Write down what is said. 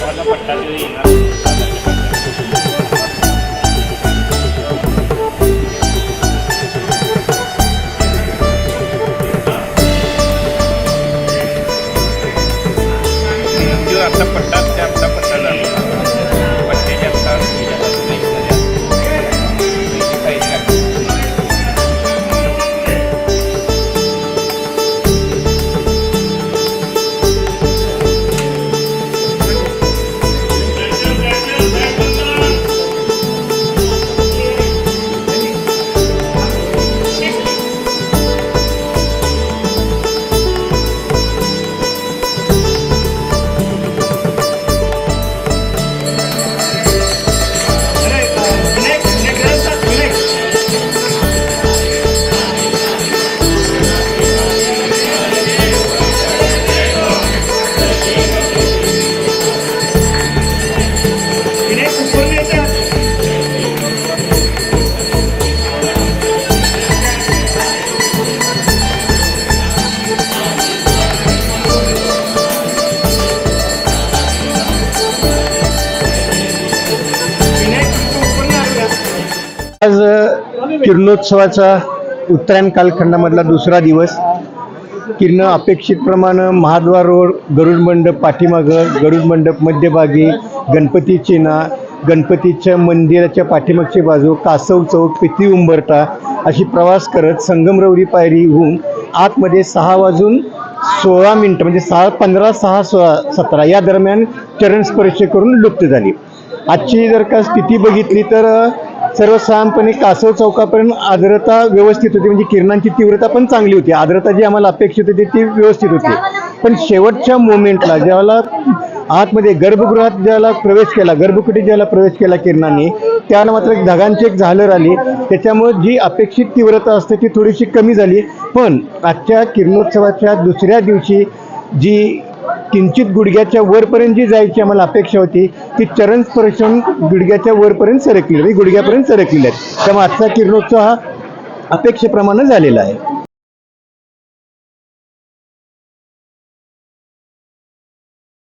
आपला पट्टा ते आपला पट्टा झाला पट्ट्याच्या आज किरणोत्सवाचा उत्तरायण कालखंडामधला दुसरा दिवस. किरण अपेक्षितप्रमाणे महाद्वार रोड, गरुड मंडप पाठीमागं, गरुड मंडप मध्यभागी, गणपती चिना, गणपतीच्या मंदिराच्या पाठीमागची बाजू, कासव चौक, पिती उंबरटा अशी प्रवास करत संगमरवरी पायरी होऊन आतमध्ये 6:16 म्हणजे 6:15, 6:17 या दरम्यान चरणस्पर्श करून लुप्त झाली. आजची जर का स्थिती बघितली तर सर्वसाधारणपणे कासव चौकापर्यंत आर्द्रता व्यवस्थित होती, म्हणजे किरणांची तीव्रता पण चांगली होती. आर्द्रता जी आम्हाला अपेक्षित होती ती व्यवस्थित होती. पण शेवटच्या मोमेंटला ज्यावेळेला आतमध्ये गर्भगृहात ज्याला प्रवेश केला, गर्भकुटीत ज्याला प्रवेश केला किरणांनी, त्याला मात्र ढगांची एक झालर आली. त्याच्यामुळे जी अपेक्षित तीव्रता असते ती थोडीशी कमी झाली. पण आजच्या किरणोत्सवाच्या दुसऱ्या दिवशी जी किंचित गुडघ्याच्या वरपर्यंत जी जायची आम्हाला अपेक्षा होती ती चरणस्पर्शन गुडघ्याच्या वरपर्यंत सरकलेली, गुडघ्यापर्यंत सरकलेली आहे. त्यामुळे आजचा किरणोत्सव हा अपेक्षेप्रमाणे झालेला आहे.